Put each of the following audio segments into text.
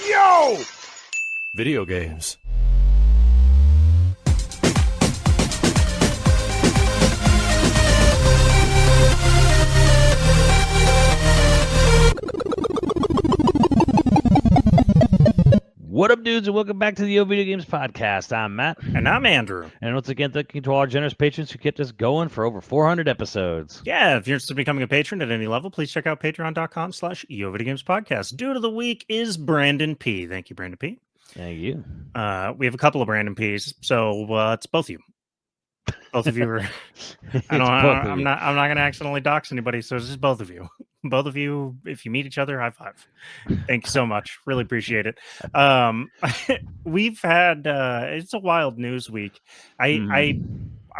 Yo! Video games. What up, dudes, and welcome back to the YoVideogames podcast. I'm Matt. And I'm Andrew. And once again, thank you to all our generous patrons who kept us going for over 400 episodes. Yeah, if you're interested in becoming a patron at any level, please check out patreon.com/YoVideogames podcast. Dude of the week is Brandon P. Thank you, Brandon P. Thank you. We have a couple of Brandon P's, so it's both of you. Both of you are. I'm not going to accidentally dox anybody, so it's just both of you. Both of you, if you meet each other, high five. Thank you so much. Really appreciate it. We've had it's a wild news week. I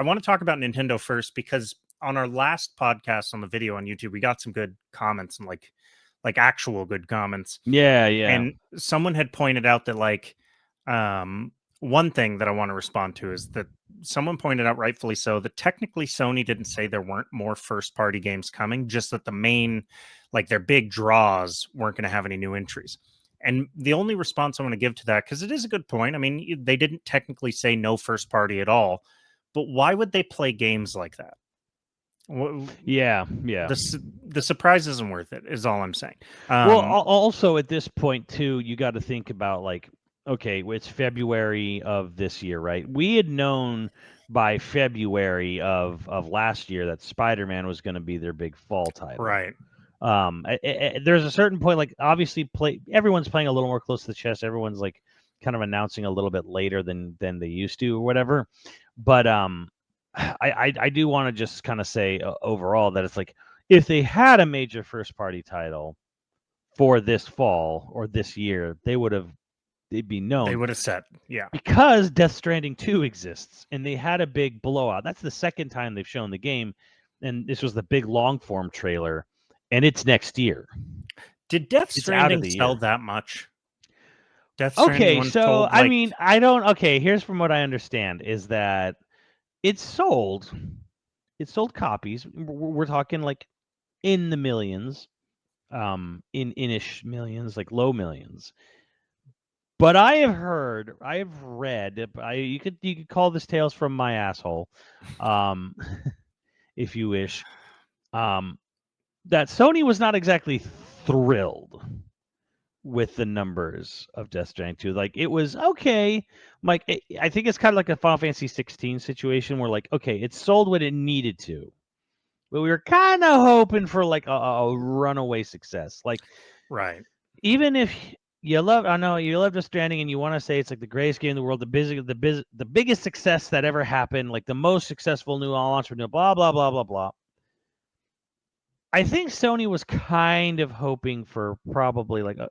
want to talk about Nintendo first because on our last podcast on the video on YouTube, we got some good comments and like actual good comments. Yeah. And someone had pointed out that one thing that I want to respond to is that someone pointed out, rightfully so, that technically Sony didn't say there weren't more first-party games coming, just that the main, their big draws weren't going to have any new entries. And the only response I want to give to that, because it is a good point, I mean, they didn't technically say no first-party at all, but why would they play games like that? Yeah. The surprise isn't worth it, is all I'm saying. Well, also at this point, too, you got to think about, okay, it's February of this year, right? We had known by February of last year that Spider-Man was going to be their big fall title. Right. There's a certain point, obviously everyone's playing a little more close to the chest. Everyone's kind of announcing a little bit later than they used to or whatever. But I do want to just kind of say overall that it's if they had a major first party title for this fall or this year, they'd be known. They would have said, yeah. Because Death Stranding 2 exists, and they had a big blowout. That's the second time they've shown the game, and this was the big long-form trailer, and it's next year. Did Death Stranding sell that much? Death Stranding here's from what I understand, is that it sold copies. We're talking, in the millions, in-ish millions, low millions. But I have read, you could call this tales from my asshole, if you wish, that Sony was not exactly thrilled with the numbers of Death Stranding 2. It was okay. I think it's kind of like a Final Fantasy 16 situation where, okay, it sold what it needed to, but we were kind of hoping for a runaway success. Right. Even if you love Death Stranding and you want to say it's the greatest game in the world, the biggest success that ever happened, the most successful new launch, blah blah blah blah blah. I think Sony was kind of hoping for probably a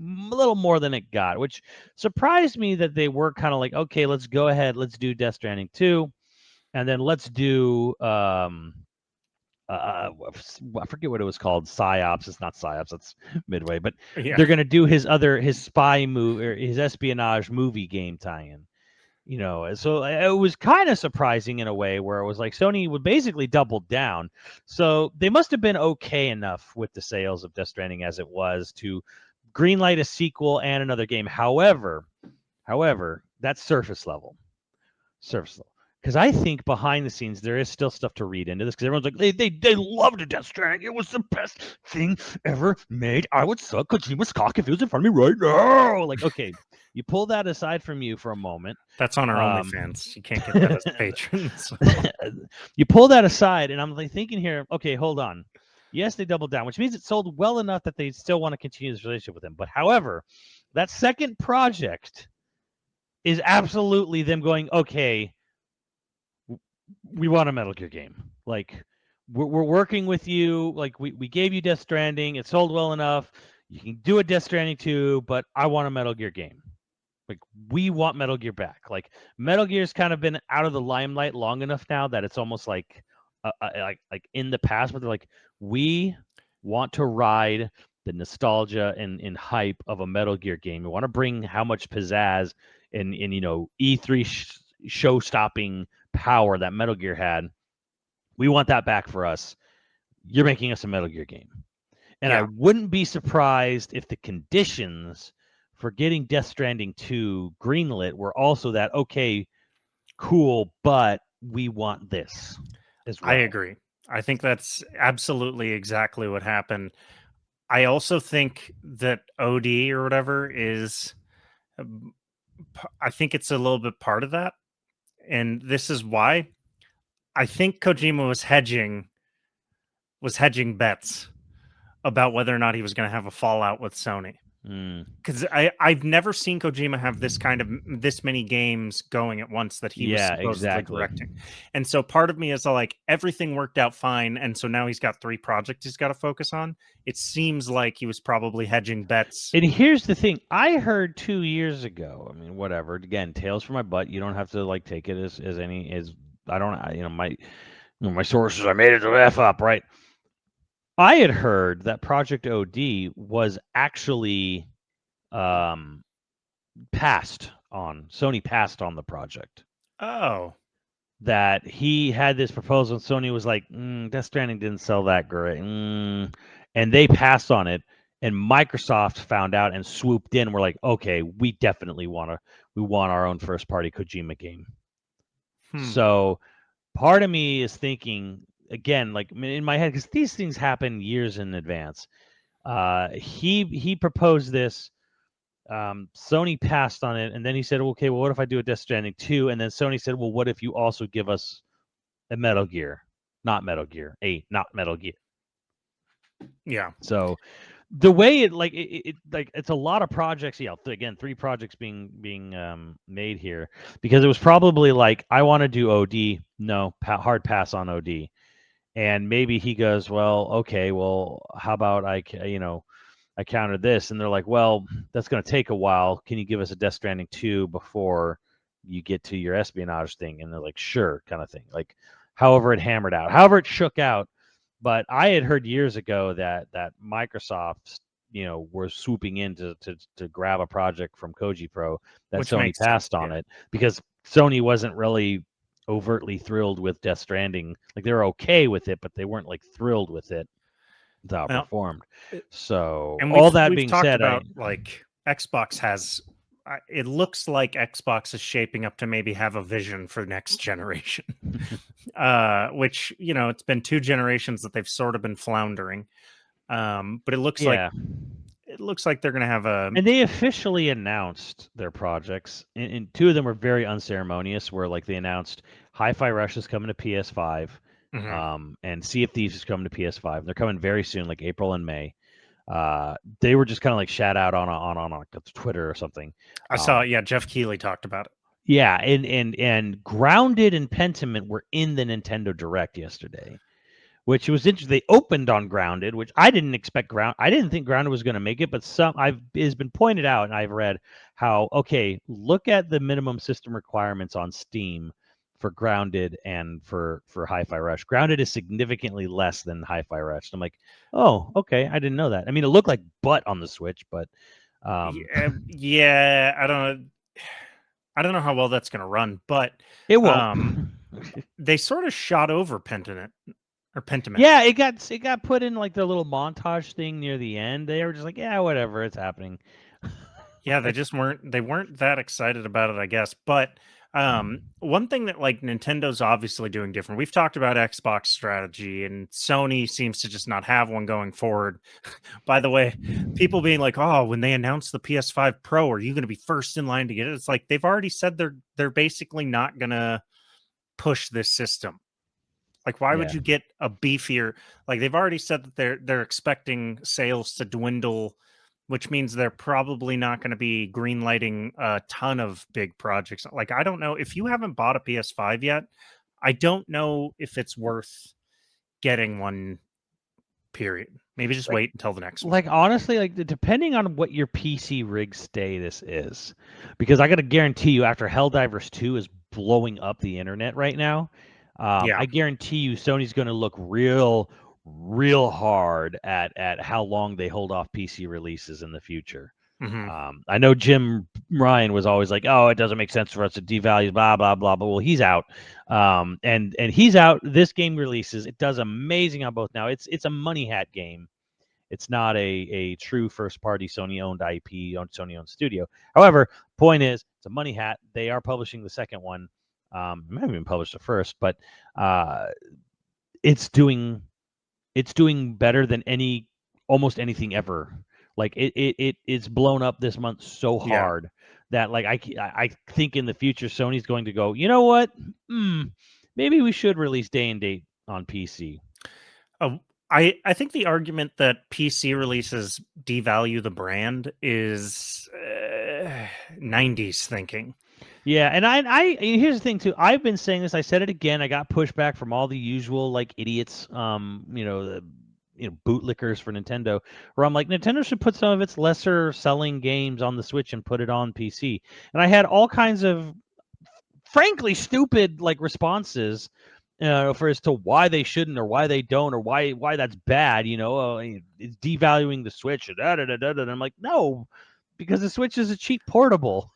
little more than it got, which surprised me that they were kind of okay, let's go ahead, let's do Death Stranding 2, and then let's do I forget what it was called. Psyops. It's not Psyops. It's Midway. But They're going to do his spy movie or his espionage movie game tie-in. So it was kind of surprising in a way where it was Sony would basically double down. So they must have been okay enough with the sales of Death Stranding as it was to greenlight a sequel and another game. However, that's surface level. Because I think behind the scenes there is still stuff to read into this. Because everyone's they loved Death Stranding. It was the best thing ever made. I would suck Kojima's cock if he was in front of me right now. Okay, you pull that aside from you for a moment. That's on our OnlyFans. You can't get that as patrons. You pull that aside, and I'm thinking here. Okay, hold on. Yes, they doubled down, which means it sold well enough that they still want to continue this relationship with him. But however, that second project is absolutely them going, okay, we want a Metal Gear game. We're working with you. We gave you Death Stranding. It sold well enough. You can do a Death Stranding 2, but I want a Metal Gear game. We want Metal Gear back. Metal Gear's kind of been out of the limelight long enough now that it's almost like in the past, but they're we want to ride the nostalgia and hype of a Metal Gear game. We want to bring how much pizzazz and E3 show-stopping power that Metal Gear had. We want that back for us. You're making us a Metal Gear game. And I wouldn't be surprised if the conditions for getting Death Stranding 2 greenlit were also that, okay, cool, but we want this as well. I agree. I think that's absolutely exactly what happened. I also think that OD or whatever is, I think it's a little bit part of that. And this is why I think Kojima was hedging bets about whether or not he was going to have a fallout with Sony. Because I've never seen Kojima have this many games going at once that he was supposedly directing. And so part of me is like, everything worked out fine, and so now he's got 3 projects he's got to focus on. It seems like he was probably hedging bets. And here's the thing: I heard 2 years ago. I mean, whatever. Again, tales from my butt. You don't have to like take it as I don't. My sources. I made it to F up, right? I had heard that Project OD was actually passed on. Sony passed on the project. Oh. That he had this proposal, and Sony was like, Death Stranding didn't sell that great. And they passed on it. And Microsoft found out and swooped in. We're like, okay, we definitely want our own first party Kojima game. So part of me is thinking, again, like in my head, because these things happen years in advance. He proposed this. Sony passed on it, and then he said, okay, well, what if I do a Death Stranding 2? And then Sony said, well, what if you also give us a Metal Gear? Not Metal Gear 8, not Metal Gear. Yeah. So the way it's a lot of projects. Yeah, again, 3 projects being made here, because it was probably like, I want to do OD. No, hard pass on OD. And maybe he goes, well, okay, well, how about I countered this, and they're like, well, that's going to take a while. Can you give us a Death Stranding 2 before you get to your espionage thing? And they're like, sure, kind of thing. Like, however it shook out. But I had heard years ago that Microsoft, were swooping in to grab a project from Koji Pro, that Sony passed on it, because Sony wasn't really overtly thrilled with Death Stranding. Like, they were okay with it, but they weren't like thrilled with it. It's outperformed. So, and all that being talked said, about like Xbox has. It looks like Xbox is shaping up to maybe have a vision for next generation, which it's been 2 generations that they've sort of been floundering. But it looks like they're going to have a. And they officially announced their projects, and 2 of them were very unceremonious. Where like they announced Hi-Fi Rush is coming to PS5. And Sea of Thieves is coming to PS5. They're coming very soon, like April and May. They were just kind of like shout out on Twitter or something. I saw it. Yeah, Jeff Keighley talked about it. Yeah, and Grounded and Pentiment were in the Nintendo Direct yesterday, which was interesting. They opened on Grounded, which I didn't expect. I didn't think Grounded was going to make it, but it's been pointed out, and I've read how, okay, look at the minimum system requirements on Steam for Grounded and for Hi-Fi Rush. Grounded is significantly less than Hi-Fi Rush. I'm like, oh, okay, I didn't know that. I mean, it looked like butt on the Switch, but yeah, I don't know how well that's going to run, but it won't. They sort of shot over Pentiment. Yeah, it got put in like the little montage thing near the end. They were just like, yeah, whatever, it's happening. Yeah, they weren't that excited about it, I guess. But one thing that like Nintendo's obviously doing different. We've talked about Xbox strategy, and Sony seems to just not have one going forward. By the way, people being like, "Oh, when they announce the PS5 Pro, are you going to be first in line to get it?" It's like they've already said they're basically not going to push this system. Like, why would you get a beefier? Like, they've already said that they're expecting sales to dwindle, which means they're probably not going to be greenlighting a ton of big projects. Like, I don't know if you haven't bought a PS5 yet. I don't know if it's worth getting one. Period. Maybe just wait until the next one. Like, honestly, like, depending on what your PC rig status is, because I got to guarantee you, after Helldivers 2 is blowing up the internet right now, I guarantee you Sony's going to look real hard at how long they hold off PC releases in the future. I know Jim Ryan was always like, "Oh, it doesn't make sense for us to devalue blah blah blah." But well, he's out, and he's out. This game releases. It does amazing on both now. It's a money hat game, It's not a true first party Sony owned IP, Sony owned studio. However, point is, it's a money hat. They are publishing the second one. I haven't even published the first, but it's doing better than almost anything ever. Like it's blown up this month so hard that like I think in the future Sony's going to go, you know what? Maybe we should release day and date on PC. I think the argument that PC releases devalue the brand is 90s thinking. Yeah, and I here's the thing too. I've been saying this. I said it again. I got pushback from all the usual like idiots. Bootlickers for Nintendo, where I'm like, Nintendo should put some of its lesser selling games on the Switch and put it on PC. And I had all kinds of, frankly, stupid like responses for as to why they shouldn't or why they don't or why that's bad. It's devaluing the Switch. And I'm like, no, because the Switch is a cheap portable.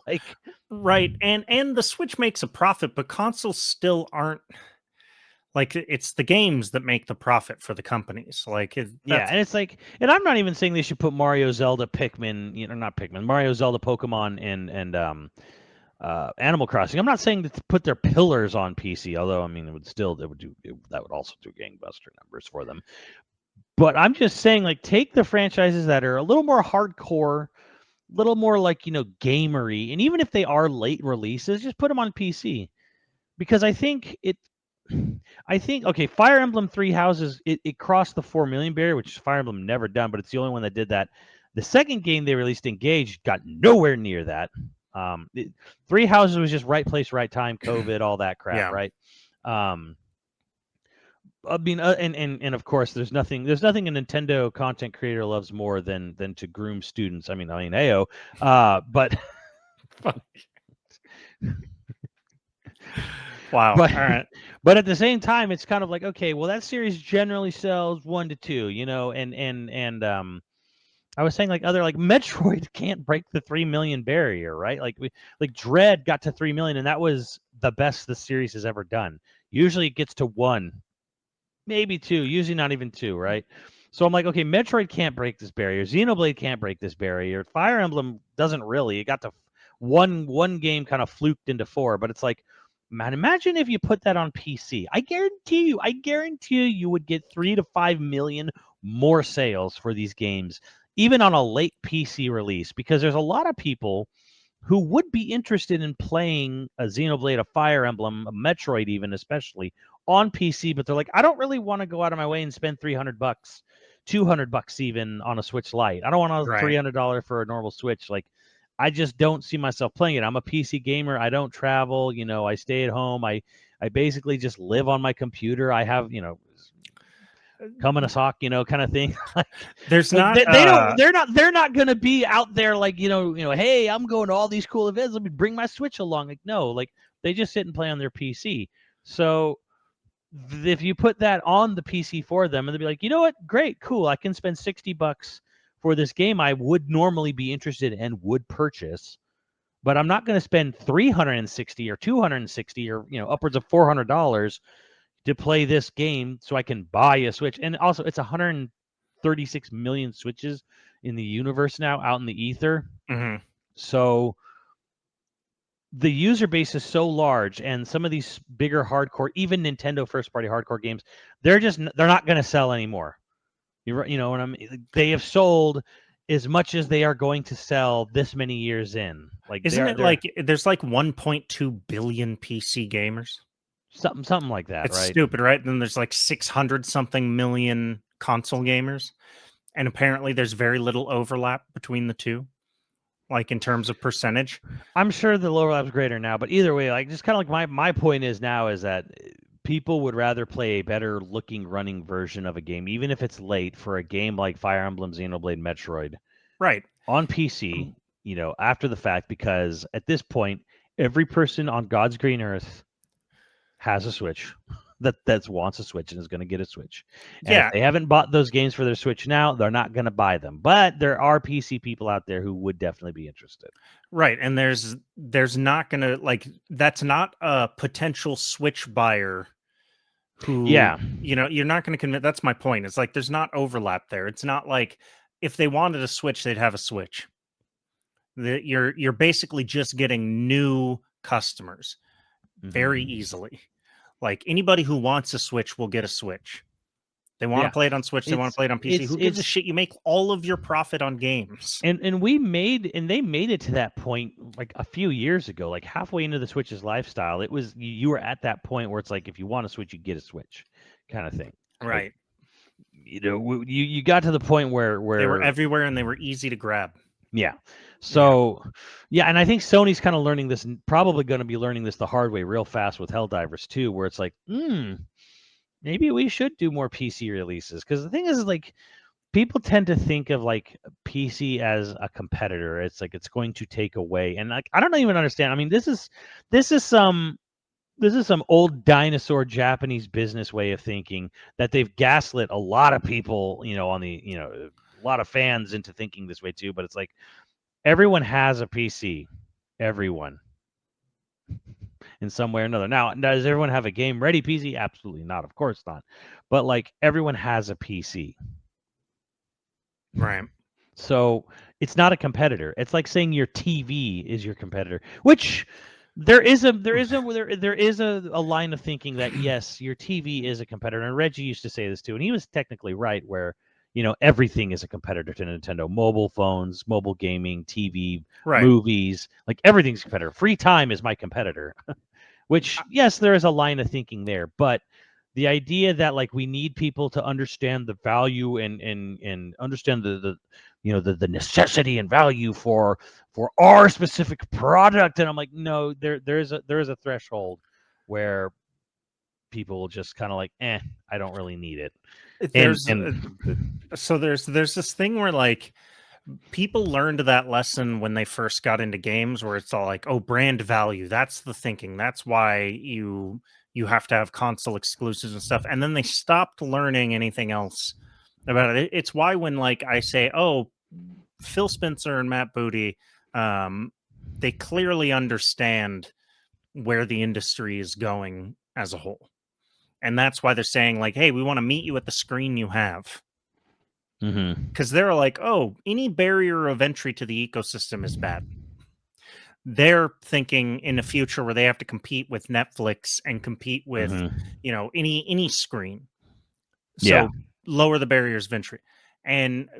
Like, right, and the Switch makes a profit, but consoles still aren't. Like, it's the games that make the profit for the companies. Like, and it's like, and I'm not even saying they should put Mario, Zelda, Pikmin, not Pikmin, Mario, Zelda, Pokemon, and Animal Crossing. I'm not saying to put their pillars on PC, although I mean that would also do gangbuster numbers for them. But I'm just saying, like, take the franchises that are a little more hardcore, a little more like gamery, and even if they are late releases, just put them on PC, because I think okay, Fire Emblem Three Houses, it crossed the 4 million barrier, which Fire Emblem never done, but it's the only one that did that. The second game they released, Engage, got nowhere near that. Three Houses was just right place, right time, COVID, all that crap, right? I mean, and of course, there's nothing a Nintendo content creator loves more than to groom students. I mean, Ayo, but. Wow. But, all right. But at the same time, it's kind of like, okay, well, that series generally sells 1 to 2, and I was saying like Metroid can't break the 3 million barrier, right? Like Dread got to 3 million, and that was the best the series has ever done. Usually it gets to 1, maybe 2, usually not even 2, right? So I'm like, okay, Metroid can't break this barrier. Xenoblade can't break this barrier. Fire Emblem doesn't really. It got to one game kind of fluked into 4, but it's like, man, imagine if you put that on PC. I guarantee you would get 3 to 5 million more sales for these games, even on a late PC release, because there's a lot of people who would be interested in playing a Xenoblade, a Fire Emblem, a Metroid even, especially on PC, but they're like, I don't really want to go out of my way and spend $300, $200 even on a Switch Lite. I don't want a $300 for a normal Switch. Like, I just don't see myself playing it. I'm a PC gamer. I don't travel. I stay at home. I basically just live on my computer. I have, come in a sock, kind of thing. There's not. They're not going to be out there like, hey, I'm going to all these cool events. Let me bring my Switch along. Like, no, like they just sit and play on their PC. So if you put that on the PC for them, and they'll be like, you know what? Great, cool. I can spend $60 for this game I would normally be interested in and would purchase, but I'm not going to spend $360 or $260 or upwards of $400 to play this game so I can buy a Switch. And also, it's 136 million Switches in the universe now, out in the ether. Mm-hmm. So the user base is so large, and some of these bigger hardcore, even Nintendo first-party hardcore games, they're not going to sell anymore. You know what I mean? They have sold as much as they are going to sell this many years in. Like, isn't it like there's like 1.2 billion PC gamers? Something like that, it's right? Stupid, right? Then there's like 600 something million console gamers, and apparently there's very little overlap between the two, like in terms of percentage. I'm sure the overlap's greater now, but either way, like, just kind of like my point is now is that people would rather play a better looking running version of a game, even if it's late, for a game like Fire Emblem, Xenoblade, Metroid, right, on PC, after the fact, because at this point, every person on God's green earth has a Switch that wants a Switch and is going to get a Switch. And if they haven't bought those games for their Switch now, they're not going to buy them. But there are PC people out there who would definitely be interested. Right, and there's not going to, like, that's not a potential Switch buyer who, Yeah. you're not going to convince. That's my point. It's like there's not overlap there. It's not like if they wanted a Switch, they'd have a Switch. You're basically just getting new customers very easily. Like anybody who wants a Switch will get a Switch. They want to play it on Switch. They want to play it on PC. Who gives a shit? You make all of your profit on games. And they made it to that point like a few years ago, like halfway into the Switch's lifestyle. It was you were at that point where it's like if you want a Switch, you get a Switch, kind of thing. Right. Like, you got to the point where they were everywhere and they were easy to grab. Yeah. So yeah, and I think Sony's kind of learning this, probably going to be learning this the hard way real fast with Helldivers too, where it's like, maybe we should do more PC releases, because the thing is like people tend to think of like PC as a competitor. It's like it's going to take away, and like I don't even understand. I mean, this is some old dinosaur Japanese business way of thinking that they've gaslit a lot of people, on the a lot of fans into thinking this way too. But it's like everyone has a PC, everyone, in some way or another. Now, does everyone have a game ready PC? Absolutely not. Of course not. But like everyone has a PC. Right. So it's not a competitor. It's like saying your TV is your competitor, which there is a line of thinking that yes, your TV is a competitor. And Reggie used to say this too, and he was technically right, where everything is a competitor to Nintendo. Mobile phones, mobile gaming, TV, movies, like everything's a competitor. Free time is my competitor. Which, yes, there is a line of thinking there, but the idea that like we need people to understand the value and understand the necessity and value for our specific product, and I'm like, no, there is a threshold where people will just kind of like, I don't really need it. So there's this thing where like people learned that lesson when they first got into games, where it's all like, oh, brand value, that's the thinking, that's why you have to have console exclusives and stuff, and then they stopped learning anything else about it. It's why when like I say, oh, Phil Spencer and Matt Booty, they clearly understand where the industry is going as a whole, and that's why they're saying like, hey, we want to meet you at the screen you have. Because they're like, oh, any barrier of entry to the ecosystem is bad. They're thinking in a future where they have to compete with Netflix and compete with, any screen. So lower the barriers of entry. And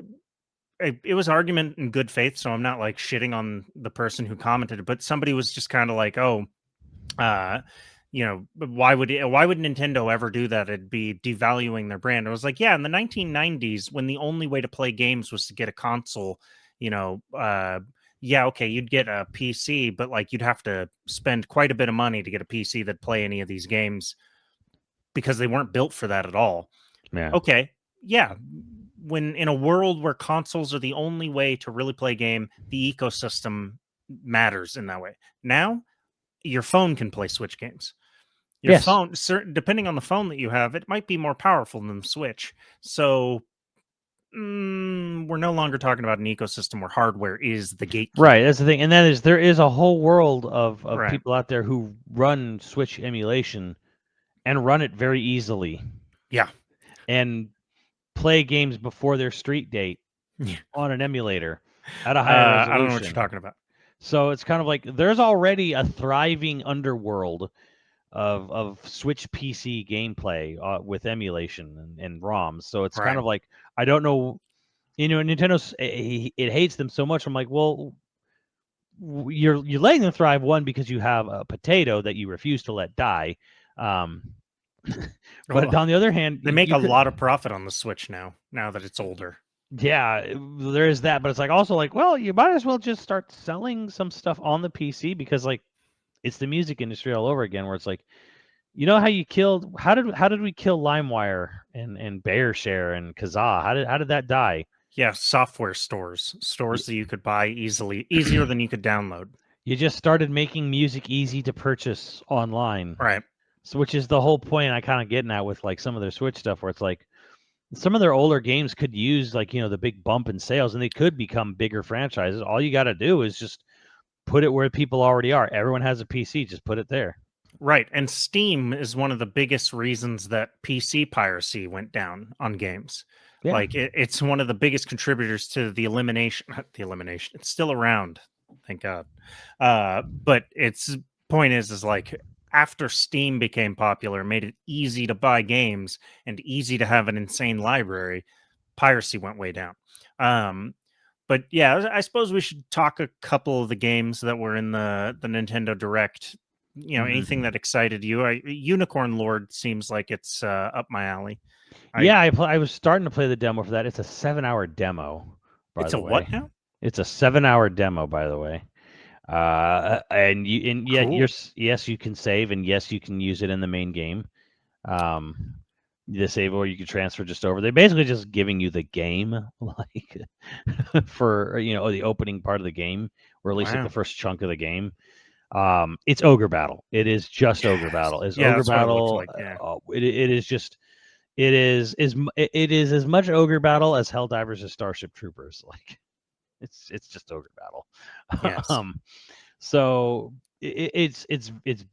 it was argument in good faith, so I'm not like shitting on the person who commented, but somebody was just kind of like, oh, why would Nintendo ever do that? It'd be devaluing their brand. I was like, yeah, in the 1990s, when the only way to play games was to get a console, okay, you'd get a PC, but like you'd have to spend quite a bit of money to get a PC that'd play any of these games because they weren't built for that at all. Yeah. Okay. Yeah. When in a world where consoles are the only way to really play a game, the ecosystem matters in that way. Now, your phone can play Switch games. Your phone, depending on the phone that you have, it might be more powerful than the Switch. So we're no longer talking about an ecosystem where hardware is the gatekeeper. Right, that's the thing. And there is a whole world of people out there who run Switch emulation and run it very easily. Yeah. And play games before their street date on an emulator at a higher resolution. I don't know what you're talking about. So it's kind of like there's already a thriving underworld of Switch PC gameplay with emulation and ROMs. So it's kind of like, I don't know, Nintendo's it hates them so much. I'm like, well, you're letting them thrive, one, because you have a potato that you refuse to let die. But on the other hand, they make a lot of profit on the Switch now that it's older. Yeah, there is that, but it's like also like, well, you might as well just start selling some stuff on the PC, because like it's the music industry all over again, where it's like, how you killed, how did we kill LimeWire and BearShare and Kazaa? How did that die? Yeah, software stores that you could buy easier than you could download. You just started making music easy to purchase online, right? So, which is the whole point I kind of getting at with like some of their Switch stuff, where it's like some of their older games could use like the big bump in sales, and they could become bigger franchises. All you got to do is just put it where people already are. Everyone has a PC, just put it there. Right. And Steam is one of the biggest reasons that PC piracy went down on games. Yeah. Like it's one of the biggest contributors to the elimination. The elimination. It's still around, thank God. But its point is like after Steam became popular, made it easy to buy games and easy to have an insane library, piracy went way down. But yeah, I suppose we should talk a couple of the games that were in the Nintendo Direct. You know, anything that excited you? Unicorn Lord seems like it's up my alley. Yeah, I was starting to play the demo for that. It's a 7-hour demo, by It's the a way. what now? It's a 7-hour demo, by the way. And yeah, Cool. yes, you can save, and yes, you can use it in the main game. Disable or you can transfer just over. They're basically just giving you the game, like for the opening part of the game, or at least like Wow. the first chunk of the game. It's Ogre Battle. It is just Ogre Battle. It's Yeah, Ogre that's what it looks Battle. like. Yeah. It is just it is as much Ogre Battle as Helldivers is Starship Troopers. Like it's just Ogre Battle. Yes. So it's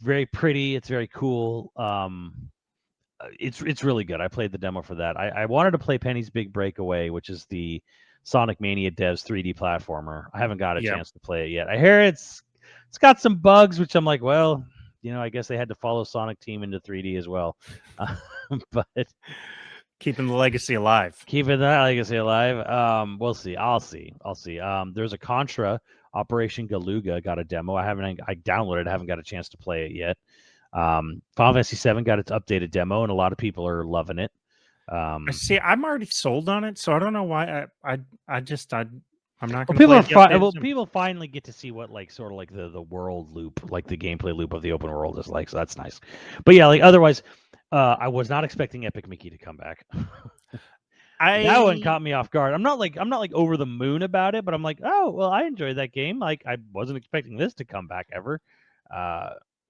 very pretty. It's very cool. It's really good. I played the demo for that. I wanted to play Penny's Big Breakaway, which is the Sonic Mania devs 3D platformer. I haven't got a chance to play it yet. I hear it's got some bugs, which I'm like, well, I guess they had to follow Sonic Team into 3D as well. But keeping the legacy alive. Keeping that legacy alive. We'll see. I'll see. There's a Contra Operation Galuga got a demo. I downloaded it. I haven't got a chance to play it yet. Final Fantasy VII got its updated demo, and a lot of people are loving it. I see. I'm already sold on it, so I don't know why. I'm not going to play people finally get to see what sort of the world loop, like the gameplay loop of the open world is like. So that's nice. But yeah, otherwise, I was not expecting Epic Mickey to come back. That one caught me off guard. I'm not over the moon about it, but I'm like, oh well, I enjoyed that game. Like I wasn't expecting this to come back ever.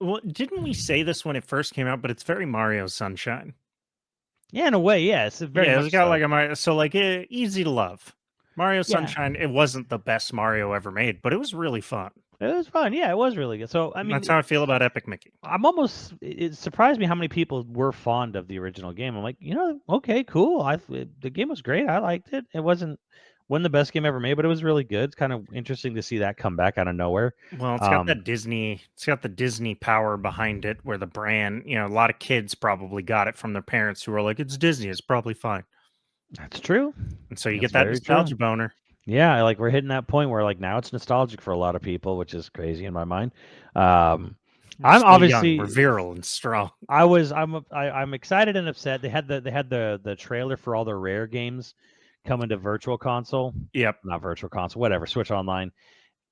Well, didn't we say this when it first came out? But it's very Mario Sunshine. Yeah, in a way, yeah. It's very much it's got like a Mario, so like easy to love. Mario Sunshine. Yeah. It wasn't the best Mario ever made, but it was really fun. It was fun. Yeah, it was really good. So I mean, that's how I feel about Epic Mickey. It surprised me how many people were fond of the original game. I'm like, okay, cool. The game was great. I liked it. It wasn't the best game ever made, but it was really good. It's kind of interesting to see that come back out of nowhere. Well, it's got that Disney. It's got the Disney power behind it, where the brand. A lot of kids probably got it from their parents who were like, "It's Disney. It's probably fine." That's true. And so you get that nostalgia boner. Yeah, we're hitting that point where now it's nostalgic for a lot of people, which is crazy in my mind. I'm obviously young. We're virile and strong. I'm excited and upset. They had the trailer for all their Rare games coming to Virtual Console. Yep, not Virtual Console, whatever. Switch Online.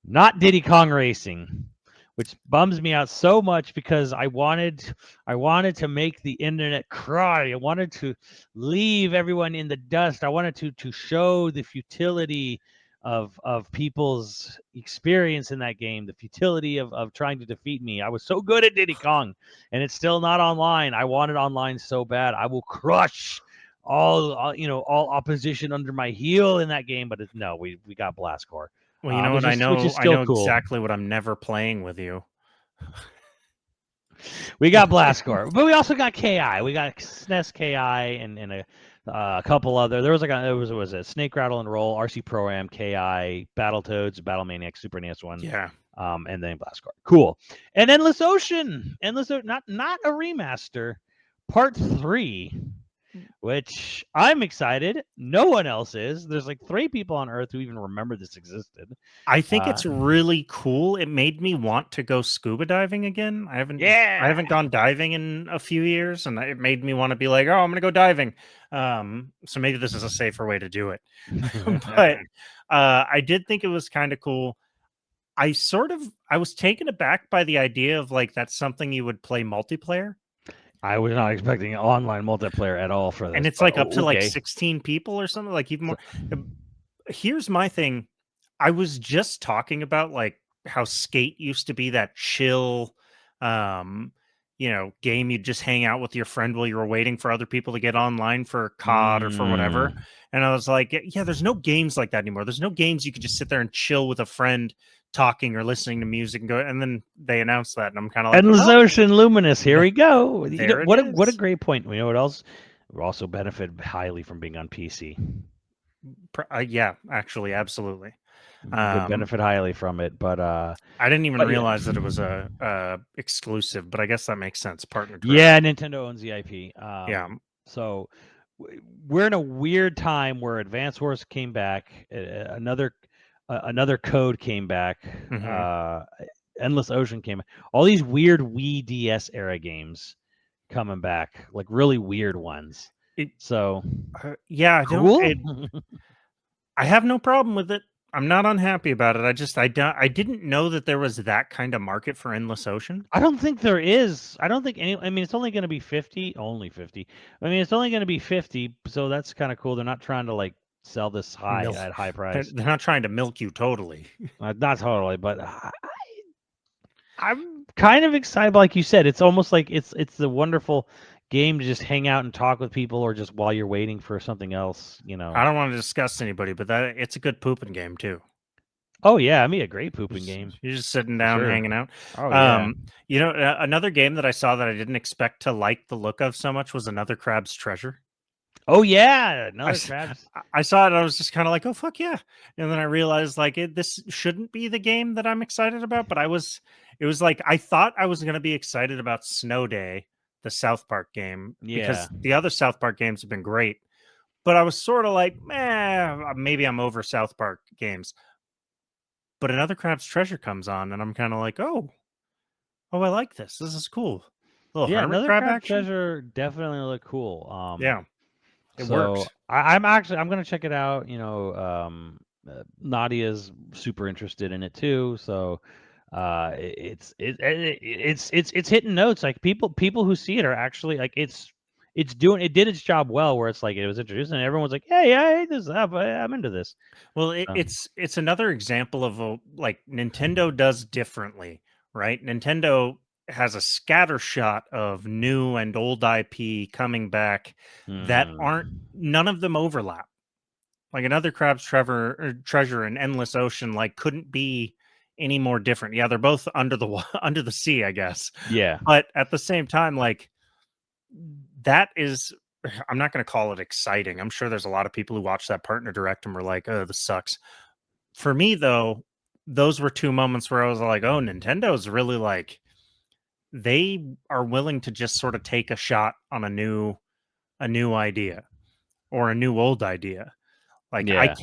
Not Diddy Kong Racing, which bums me out so much because I wanted to make the internet cry. I wanted to leave everyone in the dust. I wanted to show the futility of people's experience in that game, the futility of trying to defeat me. I was so good at Diddy Kong, and it's still not online. I want it online so bad. I will crush all opposition under my heel in that game. But no, we got Blast Core. Well, you know what? I know cool. exactly what I'm never playing with you. We got Blast Core, but we also got KI. We got SNES KI and a couple other. There was it was a Snake Rattle and Roll, RC Pro Am, KI, Battletoads, Battle Maniac, Super NES one. Yeah. And then Blast Core. Cool. And Endless Ocean, not a remaster, Part 3. Which I'm excited. No one else is. There's 3 people on Earth who even remember this existed. I think it's really cool. It made me want to go scuba diving again. I haven't gone diving in a few years, and it made me want to be like, oh, I'm gonna go diving. So maybe this is a safer way to do it. But I did think it was kind of cool. I was taken aback by the idea of that's something you would play multiplayer. I was not expecting online multiplayer at all for this. And it's up to 16 people or something, even more. Here's my thing. I was just talking about how Skate used to be that chill, game you'd just hang out with your friend while you were waiting for other people to get online for COD or for whatever. And I was like, yeah, there's no games like that anymore. There's no games you can just sit there and chill with a friend talking or listening to music and then they announced that, and I'm kind of like, Endless well, Ocean Luminous. Here we go. there it What a is. great point. You know what else? We also benefit highly from being on PC. Yeah, actually, absolutely. Would benefit highly from it, but I didn't even yeah. realize that it was a exclusive, but I guess that makes sense. Partner direct. Yeah, Nintendo owns the IP. Yeah. So we're in a weird time where Advance Wars came back, another code came back, Endless Ocean came back. All these weird Wii DS era games coming back, like really weird ones. Yeah, cool. I have no problem with it. I'm not unhappy about it. I didn't know that there was that kind of market for Endless Ocean. I don't think there is. I don't think any. I mean, it's only going to be 50. Only 50. I mean, it's only going to be 50. So that's kind of cool. They're not trying to like sell this at high price. They're not trying to milk you totally. Not totally, but I'm kind of excited. Like you said, it's almost like it's the wonderful game to just hang out and talk with people, or just while you're waiting for something else. You know. I don't want to discuss anybody, but it's a good pooping game too. Oh yeah, I mean a great pooping game. You're just sitting down, hanging out. Oh yeah. You know, another game that I saw that I didn't expect to like the look of so much was Another Crab's Treasure. Oh yeah, Another Crab's. I saw it. I was just kind of like, oh fuck yeah, and then I realized like this shouldn't be the game that I'm excited about. But it was like I thought I was going to be excited about Snow Day, the South Park game, because the other South Park games have been great. But I was sort of like, maybe I'm over South Park games. But Another Crab's Treasure comes on, and I'm kind of like, oh, I like this. This is cool. Little hermit Another crab Crab's action. Treasure definitely look cool. Yeah, it works. I'm gonna check it out. You know, Nadia's super interested in it too. So, it's hitting notes. Like people who see it are actually like it did its job well, where it's like it was introduced and everyone's like, hey, I hate this stuff. I'm into this. Well, it's another example of like Nintendo does differently, right? Nintendo has a scattershot of new and old IP coming back that none of them overlap. Like Another Crab's Treasure and Endless Ocean like couldn't be any more different. Yeah, they're both under the sea, I guess. Yeah. But at the same time, like that is, I'm not going to call it exciting. I'm sure there's a lot of people who watch that partner direct and were like, oh, this sucks. For me, though, those were two moments where I was like, oh, Nintendo's really like, they are willing to just sort of take a shot on a new idea or a new old idea. Like I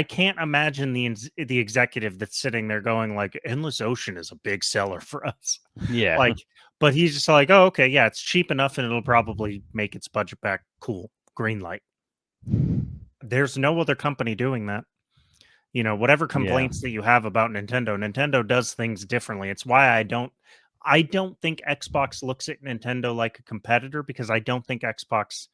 can't imagine the executive that's sitting there going like, Endless Ocean is a big seller for us. Yeah. Like, but he's just like, oh, okay, yeah, it's cheap enough and it'll probably make its budget back. Cool. Green light. There's no other company doing that. You know, whatever complaints that you have about Nintendo does things differently. It's why I don't think Xbox looks at Nintendo like a competitor, because I don't think Xbox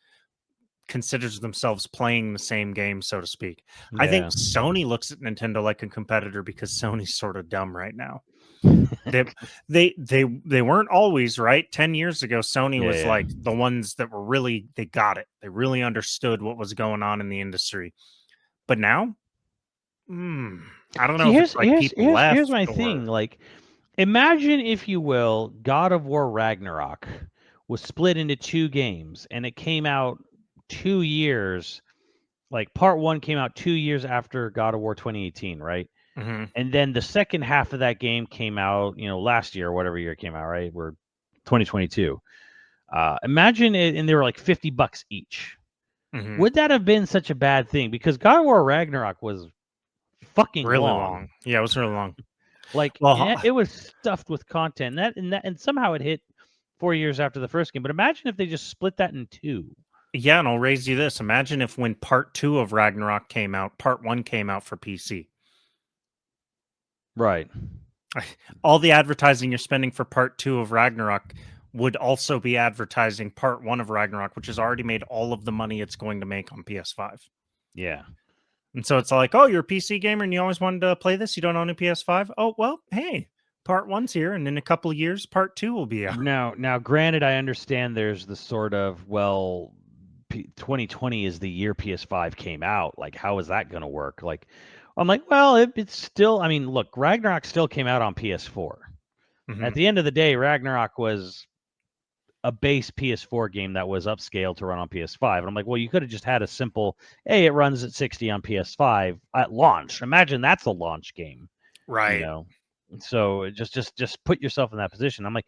considers themselves playing the same game, so to speak. I think Sony looks at Nintendo like a competitor because Sony's sort of dumb right now. They weren't always right. 10 years ago, Sony was like the ones that were really, they got it. They really understood what was going on in the industry. But now, I don't know if it's like people left. Here's my thing. Like, imagine, if you will, God of War Ragnarok was split into two games, and it came out 2 years. Like, part one came out 2 years after God of War 2018, right? And then the second half of that game came out, you know, last year or whatever year it came out, right? We're 2022. Imagine it, and they were like $50 each. Would that have been such a bad thing? Because God of War Ragnarok was fucking really long. Yeah, it was really long. Like, it was stuffed with content, and somehow it hit 4 years after the first game. But imagine if they just split that in two. Yeah, and I'll raise you this. Imagine if when part 2 of Ragnarok came out, part 1 came out for PC. Right. All the advertising you're spending for part 2 of Ragnarok would also be advertising part 1 of Ragnarok, which has already made all of the money it's going to make on PS5. Yeah. And so it's like, oh, you're a PC gamer and you always wanted to play this. You don't own a PS5. Oh, well, hey, part 1's here. And in a couple of years, part 2 will be out. Now, granted, I understand there's the sort of, 2020 is the year PS5 came out. Like, how is that going to work? Like, I'm like, well, it's still. I mean, look, Ragnarok still came out on PS4. Mhm. At the end of the day, Ragnarok was a base PS4 game that was upscaled to run on PS5. And I'm like, well, you could have just had a simple, hey, it runs at 60 on PS5 at launch. Imagine that's a launch game, Right. you know. So just put yourself in that position. I'm like,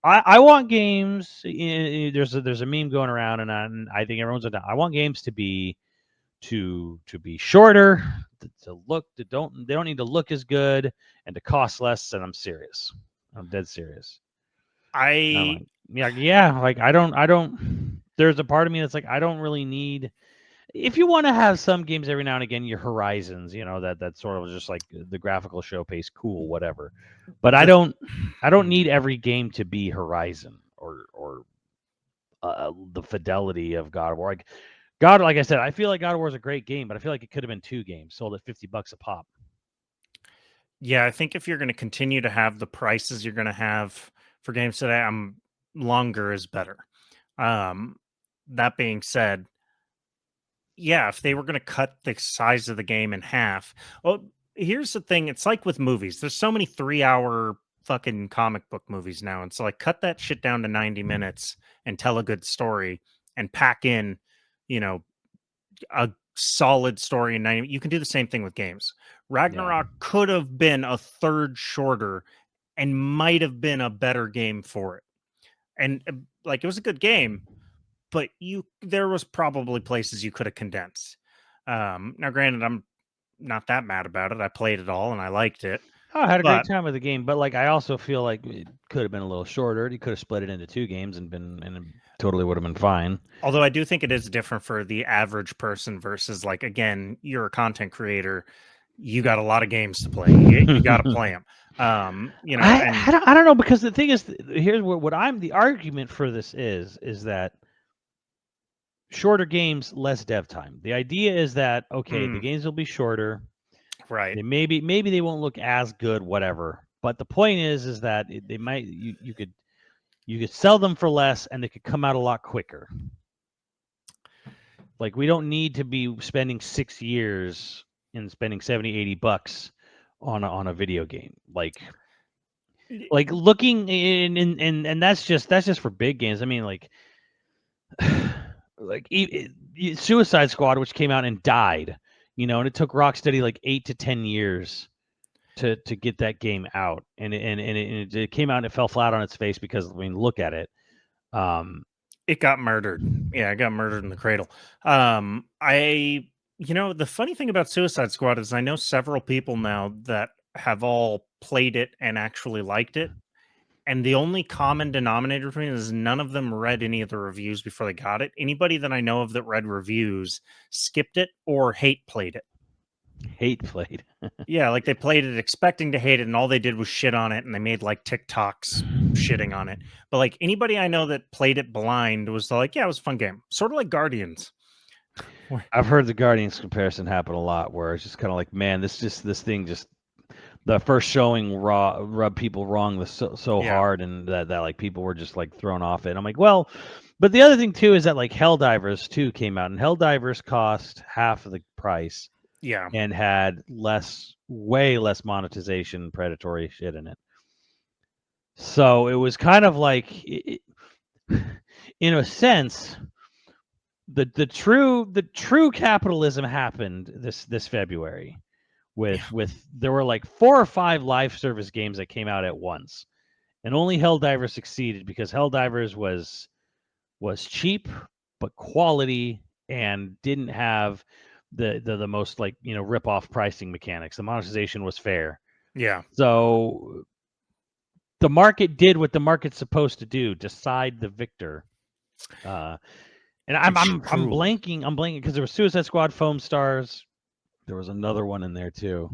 I want games. There's a meme going around, and I think everyone's I want games to be shorter, to look they don't need to look as good, and to cost less. And I'm serious. I'm dead serious. And I'm like, yeah. Like I don't. There's a part of me that's like, I don't really need. If you want to have some games every now and again, your Horizons, that sort of just like the graphical showcase, cool, whatever. But I don't need every game to be Horizon or the fidelity of God of War. Like I said, I feel like God of War is a great game, but I feel like it could have been 2 games sold at $50 a pop. Yeah, I think if you're going to continue to have the prices you're going to have for games today, longer is better. That being said, yeah, if they were going to cut the size of the game in half, well, here's the thing: it's like with movies. There's so many 3-hour fucking comic book movies now. It's like cut that shit down to 90 minutes and tell a good story and pack in, you know, a solid story in 90. You can do the same thing with games. Ragnarok could have been a third shorter and might have been a better game for it. And like it was a good game, but there was probably places you could have condensed. Now granted, I'm not that mad about it. I played it all and I liked it. Oh, I had a But great time with the game, but like I also feel like it could have been a little shorter. You could have split it into 2 games and it totally would have been fine. although I do think it is different for the average person versus like again, you're a content creator, you got a lot of games to play. You got to play them. I don't know, because the thing is, here's what the argument for this is that shorter games, less dev time. The idea is that the games will be shorter. Right. Maybe they won't look as good, whatever. But the point is that they might you could sell them for less and they could come out a lot quicker. Like we don't need to be spending 6 years and spending $70-$80 on a video game. Like looking and that's just for big games. I mean, like Suicide Squad, which came out and died, and it took Rocksteady like 8 to 10 years to get that game out, and it came out and it fell flat on its face because, I mean, look at it. It got murdered. Yeah, it got murdered in the cradle. The funny thing about Suicide Squad is I know several people now that have all played it and actually liked it. And the only common denominator between it is none of them read any of the reviews before they got it. Anybody that I know of that read reviews skipped it or hate played it. Hate played. Yeah, like they played it expecting to hate it, and all they did was shit on it, and they made like TikToks shitting on it. But like anybody I know that played it blind was like, yeah, it was a fun game. Sort of like Guardians. I've heard the Guardians comparison happen a lot, where it's just kind of like, man, this thing just, the first showing rubbed people wrong so hard, and that like people were just like thrown off it. And I'm like, well, but the other thing too is that like Helldivers 2 came out, and Helldivers cost half of the price. Yeah. And had way less monetization, predatory shit in it. So it was kind of like, in a sense, the true capitalism happened this February with there were like 4 or 5 live service games that came out at once, and only Helldivers succeeded because Helldivers was cheap but quality and didn't have the most like rip off pricing mechanics. The monetization was fair. Yeah. So the market did what the market's supposed to do: decide the victor. And I'm blanking because there was Suicide Squad, Foam Stars. There was another one in there too.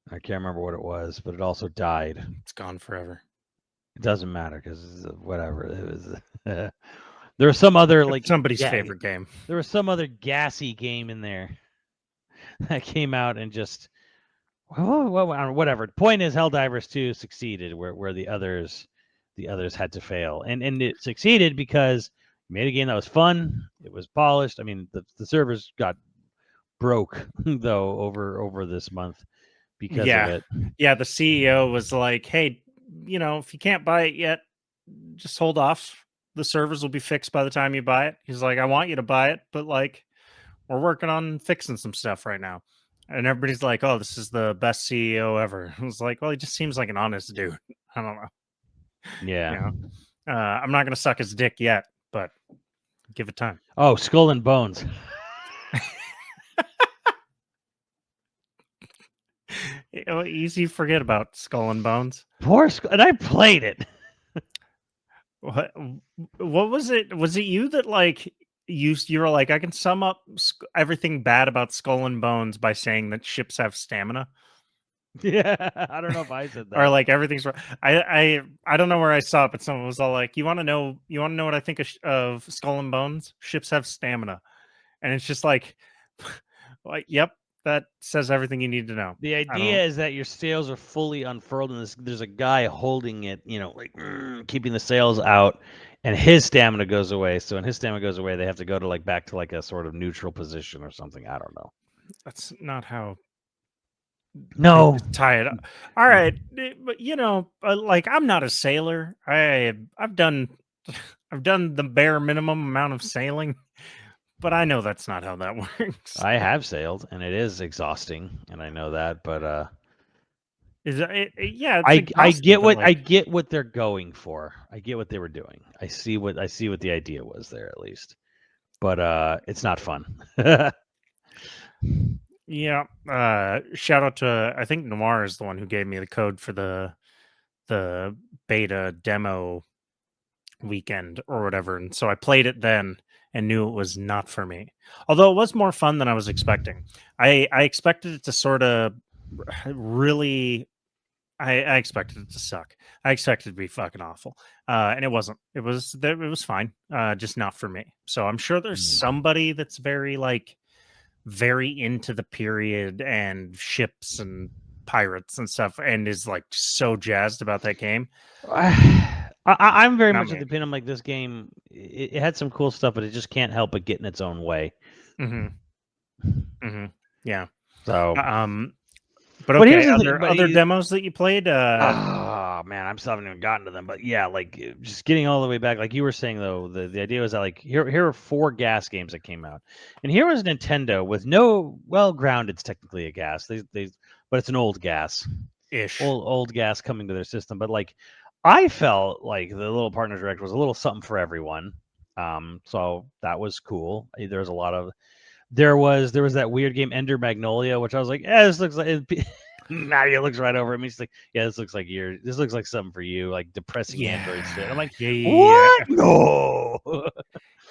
I can't remember what it was, but it also died. It's gone forever. It doesn't matter because whatever it was. There was some other like somebody's favorite game. There was some other gassy game in there that came out and just whatever. The point is, Helldivers 2 succeeded where the others had to fail, and it succeeded because it made a game that was fun. It was polished. I mean, the servers got broke though over this month because of Yeah. it. Yeah, the CEO was like, "Hey, if you can't buy it yet, just hold off. The servers will be fixed by the time you buy it." He's like, "I want you to buy it, but like we're working on fixing some stuff right now." And everybody's like, "Oh, this is the best CEO ever." I was like, "Well, he just seems like an honest dude." I don't know. Yeah. You know, I'm not gonna suck his dick yet, but give it time. Oh, Skull and Bones. Easy to forget about Skull and Bones. Poor Skull, and I played it. What was it? Was it you that like you were like, I can sum up everything bad about Skull and Bones by saying that ships have stamina, Yeah, I don't know if I said or that. like everything's wrong. I don't know where I saw it, but someone was all like, you want to know what I think of Skull and Bones? Ships have stamina, and it's just like, like, yep, that says everything you need to know. The I idea don't. is that your sails are fully unfurled, and there's a guy holding it, like keeping the sails out, and his stamina goes away. So when his stamina goes away, they have to go to back to a sort of neutral position or something. I don't know. That's not how they No. just tie it up. All right, but like I'm not a sailor. I've done I've done the bare minimum amount of sailing, but I know that's not how that works. I have sailed, and it is exhausting, and I know that. But Yeah, it's I exhausting, get but what like, they're going for. I get what they were doing. I see what the idea was there at least. But it's not fun. yeah. Shout out to, I think Noir is the one who gave me the code for the beta demo weekend or whatever, and so I played it then and knew it was not for me. Although it was more fun than I was expecting. I expected it to sort of really. I expected it to suck. I expected it to be fucking awful, and it wasn't. It was fine, just not for me. So I'm sure there's somebody that's very into the period and ships and pirates and stuff, and is like so jazzed about that game. I'm very Not much of me. the opinion. I'm like, this game, it had some cool stuff, but it just can't help but get in its own way. Yeah. So, But but here's okay, the thing. other demos that you played. Oh man, I still haven't even gotten to them. But yeah, just getting all the way back, like you were saying though, the idea was that here are 4 gas games that came out, and here was Nintendo with no, well, ground. It's technically a gas. But it's an old gas, Ish. old gas coming to their system. But I felt like the little partner direct was a little something for everyone. So that was cool. There was a lot of there was that weird game Ender Magnolia, which I was like, yeah, this looks like. Nadia looks right over at me. She's like, "Yeah, this looks like something for you, like depressing Android shit." I'm like, Yeah. "What? No."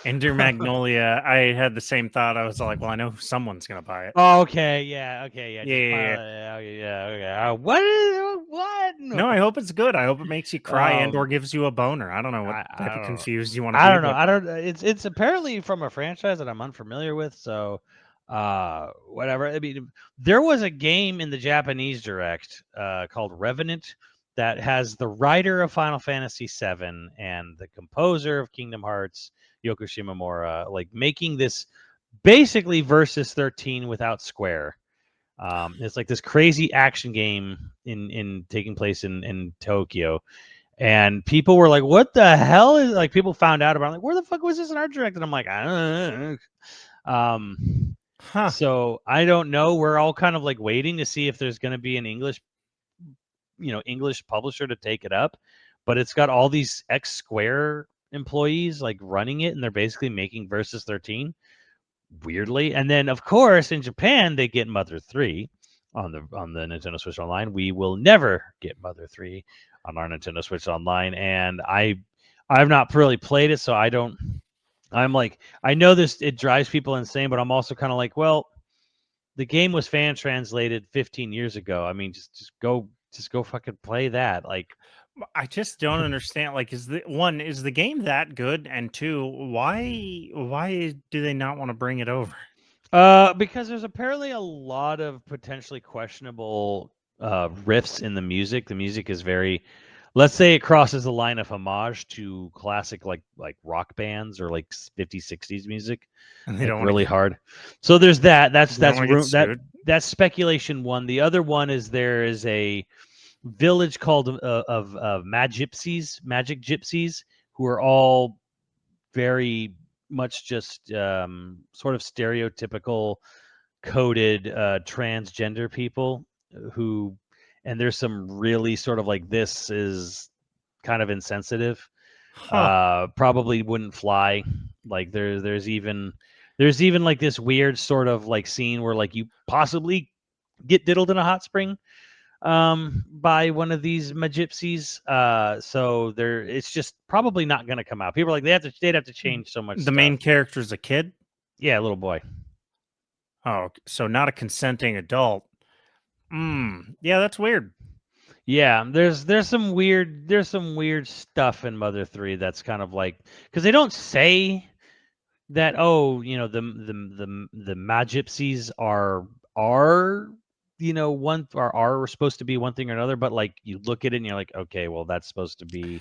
Ender Magnolia. I had the same thought. I was like, well, I know someone's gonna buy it. Oh, okay, yeah, Yeah. just okay. What? No, I hope it's good. I hope it makes you cry and or gives you a boner. I don't know what I type of don't know. confused you want to I be, don't know. but I don't. It's apparently from a franchise that I'm unfamiliar with. So, whatever. I mean, there was a game in the Japanese Direct called Revenant that has the writer of Final Fantasy VII and the composer of Kingdom Hearts, Yoko Shimomura, making this basically Versus 13 without Square. It's like this crazy action game in taking place in Tokyo. And people were like, "What the hell is?" People found out about it, like, "Where the fuck was this in Art Direct?" And I'm like, "I don't know." huh. So I don't know. We're all kind of waiting to see if there's going to be an English publisher to take it up. But it's got all these ex Square employees running it, and they're basically making Versus 13 weirdly. And then of course in Japan they get Mother 3 on the Nintendo Switch Online. We will never get Mother 3 on our Nintendo Switch Online, and I've not really played it, so I'm like, I know this, it drives people insane, but I'm also kind of like, well, the game was fan translated 15 years ago. I mean, just go fucking play that. I just don't understand. Like, is the game that good? And two, why do they not want to bring it over? Because there's apparently a lot of potentially questionable riffs in the music. The music is very Let's say it crosses the line of homage to classic like rock bands or like 50s, 60s music, And they like don't want to really get hard. So there's that. they don't want to get Room sued. that's speculation one. The other one is there is a village called of magic gypsies who are all very much just sort of stereotypical coded transgender people who, and there's some really sort of like, this is kind of insensitive, Huh. probably wouldn't fly. Like there's even like this weird sort of like scene where like you possibly get diddled in a hot spring by one of these gypsies. So there, it's just probably not going to come out. People are like, they'd have to change so much The stuff. main character's a kid? Yeah, little boy. Oh, so not a consenting adult. Yeah, that's weird. Yeah, there's some weird stuff in Mother 3 that's kind of like, because they don't say that, oh, you know, the gypsies are you know, one are supposed to be one thing or another, but like you look at it and you're like, okay, well, that's supposed to be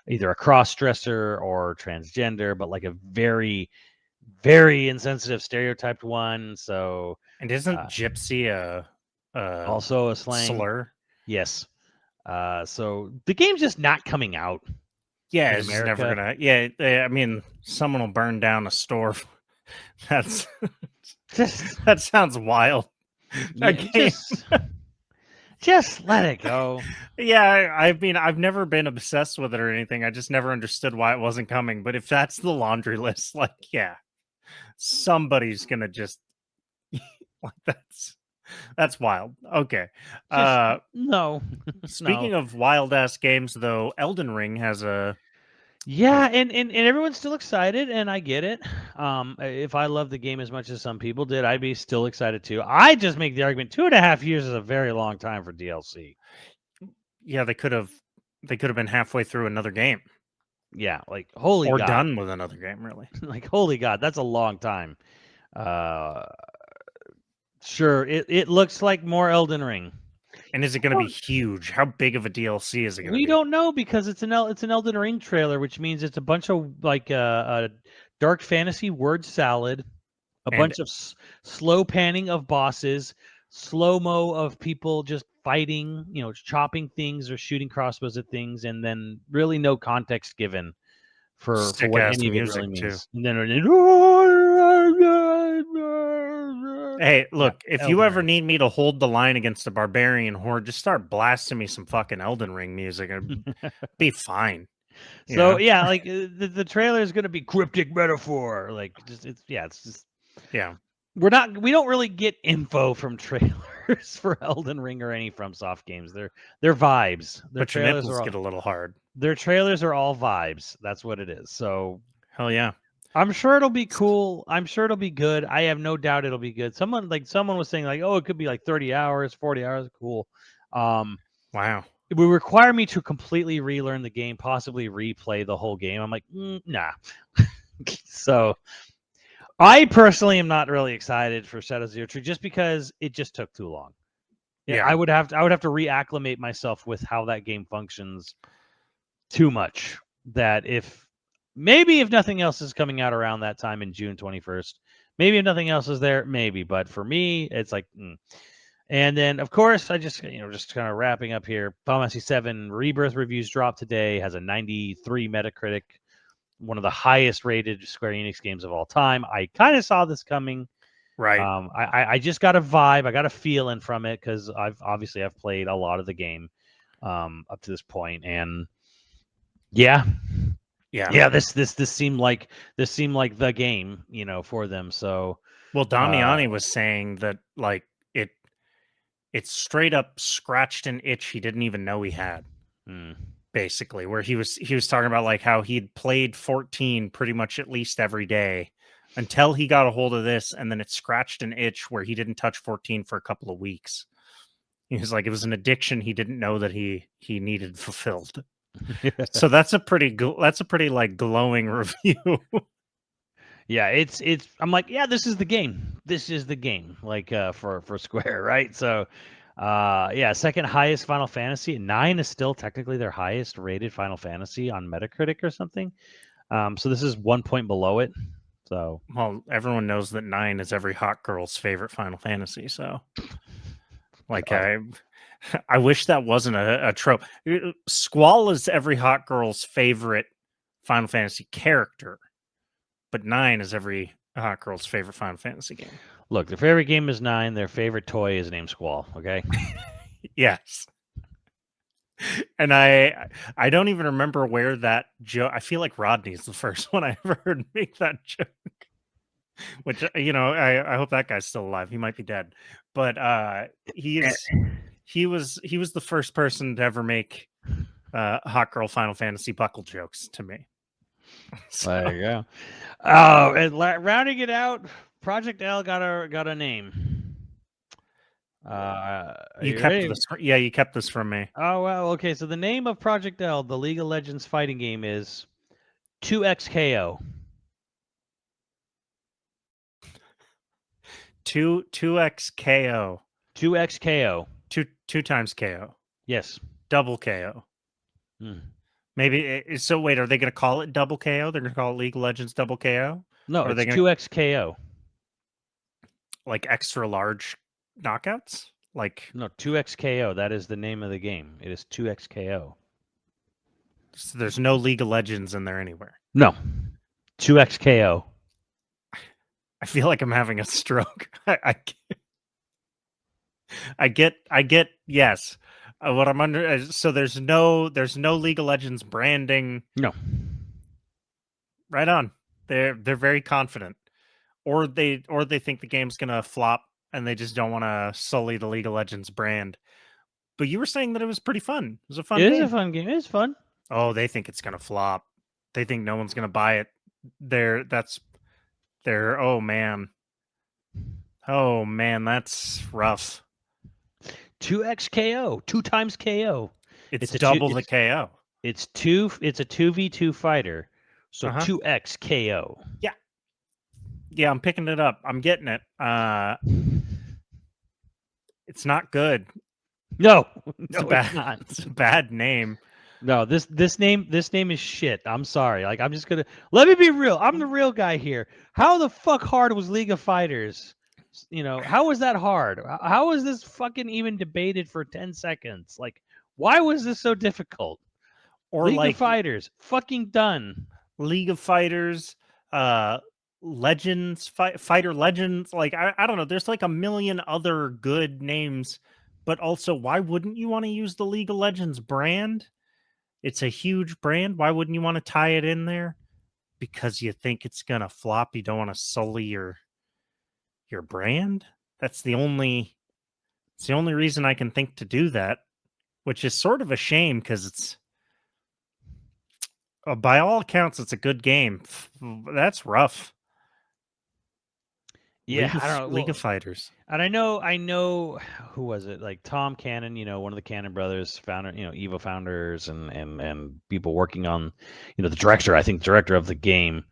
either a cross dresser or transgender, but like a very, very insensitive stereotyped one. So And isn't gypsy a also a slang. slur? Yes. So the game's just not coming out Yeah, in it's just never America. gonna. Yeah, I mean, someone will burn down a store. That's Just that sounds wild. That yeah, game. just let it go. Yeah, I mean, I've never been obsessed with it or anything. I just never understood why it wasn't coming. But if that's the laundry list, like, yeah, somebody's gonna just like that's wild. Okay. Just Uh, no, no. speaking of wild ass games, though, Elden Ring has a Yeah, and everyone's still excited, and I get it. If I love the game as much as some people did, I'd be still excited too. I just make the argument 2.5 years is a very long time for DLC. yeah, they could have been halfway through another game Yeah, like holy or God, done with another game, really. like holy God, that's a long time. Uh, sure, it looks like more Elden Ring. And is it going to be huge? How big of a DLC is it going to We be? don't know because it's an Elden Ring trailer, which means it's a bunch of like dark fantasy word salad, a And bunch of slow panning of bosses, slow mo of people just fighting, you know, chopping things or shooting crossbows at things, and then really no context given for sick what ass any of it music really too. means. And then Hey, yeah, look, if you Elden ever Ring. need me to hold the line against a barbarian horde, just start blasting me some fucking Elden Ring music and be fine. You So know? yeah, like the trailer is going to be cryptic metaphor, like just it's just Yeah. we don't really get info from trailers for Elden Ring or any FromSoft games. They're vibes. But your nipples get a little hard. Their trailers are all vibes. That's what it is. So Hell yeah. I'm sure it'll be cool. I'm sure it'll be good. I have no doubt it'll be good. Someone was saying like, oh, it could be like 30 hours, 40 hours. Cool. Wow. It would require me to completely relearn the game, possibly replay the whole game. I'm like, nah. So I personally am not really excited for Shadow Zero Tree just because it just took too long. Yeah, Yeah. I would have to reacclimate myself with how that game functions too much. That if nothing else is coming out around that time in June 21st, maybe if nothing else is there, maybe. But for me, it's like, And then of course I just just kind of wrapping up here. Final Fantasy 7 Rebirth reviews dropped today. Has a 93 Metacritic, one of the highest rated Square Enix games of all time. I kind of saw this coming. Right. I just got a vibe. I got a feeling from it because I've played a lot of the game up to this point, and yeah, Yeah. this seemed like the game, for them. So Well, Damiani was saying that like it straight up scratched an itch he didn't even know he had. Basically, where he was talking about like how he'd played 14 pretty much at least every day until he got a hold of this, and then it scratched an itch where he didn't touch 14 for a couple of weeks. He was like, it was an addiction he didn't know that he needed fulfilled. So that's a pretty like glowing review. Yeah, it's I'm like, yeah, this is the game. This is the game, like for Square, right? So Yeah, second highest Final Fantasy. 9 is still technically their highest rated Final Fantasy on Metacritic or something. So this is 1 point below it. So Well, everyone knows that 9 is every hot girl's favorite Final Fantasy. So, like, I wish that wasn't a trope. Squall is every hot girl's favorite Final Fantasy character, but 9 is every hot girl's favorite Final Fantasy game. look, their favorite game is 9. Their favorite toy is named Squall. Okay. Yes. And I don't even remember where that joke. I feel like Rodney's the first one I ever heard make that joke. Which I hope that guy's still alive. He might be dead, but he was the first person to ever make hot girl Final Fantasy buckle jokes to me. So, There you go. Oh, and rounding it out, Project L got a name. you kept this. Yeah, you kept this from me. Oh well, okay. So the name of Project L, the League of Legends fighting game, is 2XKO. 2x KO. 2XKO. Two times KO. Yes. Double KO. Maybe so. Wait, are they going to call it double KO? They're going to call it League of Legends double KO? No, or it's 2XKO. Like extra large knockouts? Like no, 2XKO. That is the name of the game. It is 2XKO. So there's no League of Legends in there anywhere. No, 2XKO. I feel like I'm having a stroke. I get. Yes, what I'm under. So there's no League of Legends branding. No. Right on. They're very confident, or they think the game's gonna flop and they just don't want to sully the League of Legends brand. But you were saying that it was pretty fun. It was a fun game. It is a fun game. It is fun. Oh, they think it's gonna flop. They think no one's gonna buy it. Oh man. Oh man, that's rough. 2XKO, 2 times KO. It's double the KO. It's a 2v2 fighter. So 2XKO. Yeah. Yeah, I'm picking it up. I'm getting it. It's not good. No, it's not. It's a bad name. No, this name is shit. I'm sorry. Like I'm just gonna let me be real. I'm the real guy here. How the fuck hard was League of Fighters? How was that hard? How was this fucking even debated for 10 seconds? Like, why was this so difficult? Or League of Fighters, fucking done. League of Fighters, Legends, Fighter Legends. Like I don't know. There's like a million other good names, but also why wouldn't you want to use the League of Legends brand? It's a huge brand. Why wouldn't you want to tie it in there? Because you think it's gonna flop. You don't want to sully your brand. It's the only reason I can think to do that, which is sort of a shame because it's by all accounts it's a good game. That's rough. Yeah, I don't know. League of Fighters. And I know who was it? Like Tom Cannon, one of the Cannon brothers, founder, Evo founders and people working on, the director of the game.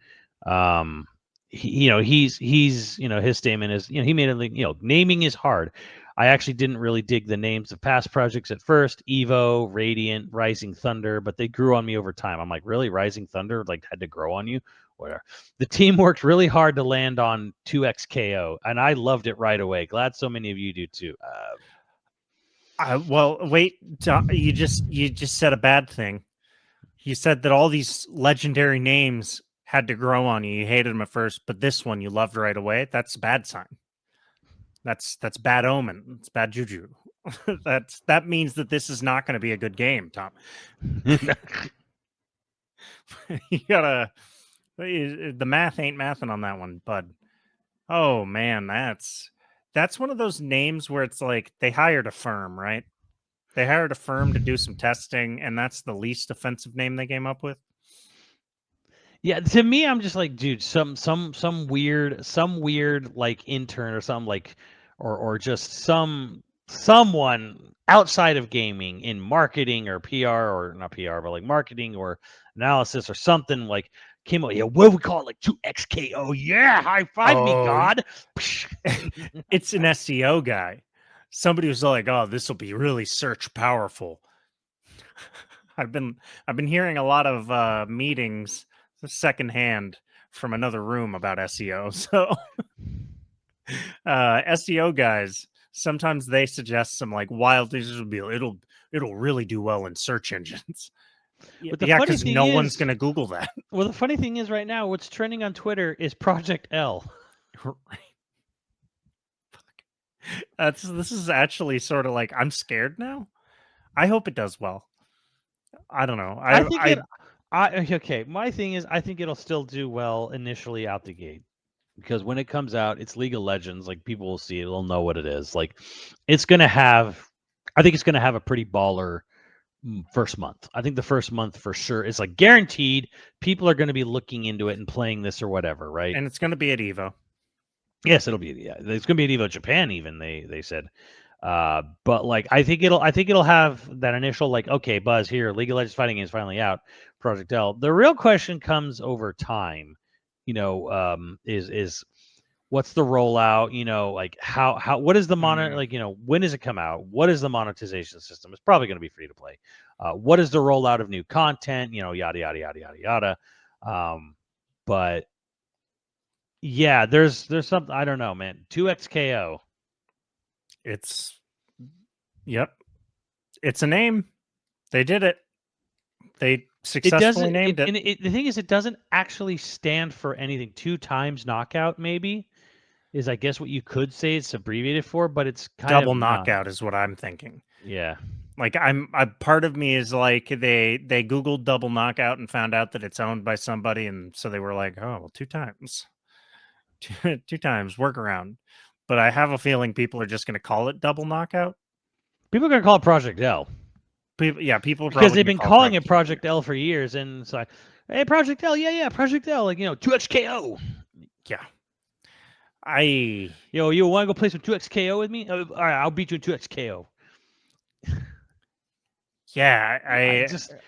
He's his statement is, he made it, naming is hard. I actually didn't really dig the names of past projects at first, Evo, Radiant, Rising Thunder, but they grew on me over time. I'm like, really? Rising Thunder had to grow on you? Whatever. The team worked really hard to land on 2XKO, and I loved it right away. Glad so many of you do too. Well, wait, you just said a bad thing. You said that all these legendary names had to grow on you. You hated them at first, but this one you loved right away. That's a bad sign. That's bad omen. It's bad juju. That means that this is not going to be a good game, Tom. You gotta. The math ain't mathing on that one, bud. Oh man, that's one of those names where it's like they hired a firm, right? They hired a firm to do some testing, and that's the least offensive name they came up with. Yeah, to me, I'm just like, dude, some weird like intern or something like, or just someone outside of gaming in marketing or PR or not PR, but like marketing or analysis or something like came up. Yeah, what do we call it? Like 2XKO. Yeah, high five me, God. It's an SEO guy. somebody was like, "Oh, this will be really search powerful." I've been hearing a lot of meetings secondhand from another room about SEO. So SEO guys, sometimes they suggest some like wild things. It'll really do well in search engines. But the Yeah, funny because thing no one's is, gonna Google that. well, the funny thing is right now, what's trending on Twitter is Project L. This is actually sort of like I'm scared now. I hope it does well. I don't know. I think it. Okay. My thing is, I think it'll still do well initially out the gate, because when it comes out, it's League of Legends. Like, people will see it, they'll know what it is. Like, it's gonna have. I think it's gonna have a pretty baller first month. I think the first month for sure is like guaranteed. People are going to be looking into it and playing this or whatever, right? And it's going to be at Evo. Yes, it'll be. Yeah, it's going to be at Evo Japan. Even they said. But like, I think it'll have that initial like, okay, buzz here. League of Legends fighting game is finally out. Project L. The real question comes over time. Is what's the rollout? Like how what is the like, when does it come out? What is the monetization system? It's probably going to be free to play. What is the rollout of new content? Yada yada yada yada yada. But yeah, there's something, I don't know, man. 2XKO. Yep. It's a name. They did it. They successfully named it. And the thing is, it doesn't actually stand for anything. 2 times knockout, maybe, is I guess what you could say it's abbreviated for, but it's kind Double of knockout is what I'm thinking. Yeah. Like part of me is like they Googled double knockout and found out that it's owned by somebody, and so they were like, oh, well, 2 times. 2 times workaround. But I have a feeling people are just going to call it double knockout. People are going to call it Project L. People because they've been calling it Project L for years, and it's like, hey, Project L, yeah, Project L, like 2XKO. Yeah. You want to go play some 2XKO with me? All right, I'll beat you in 2XKO. Yeah,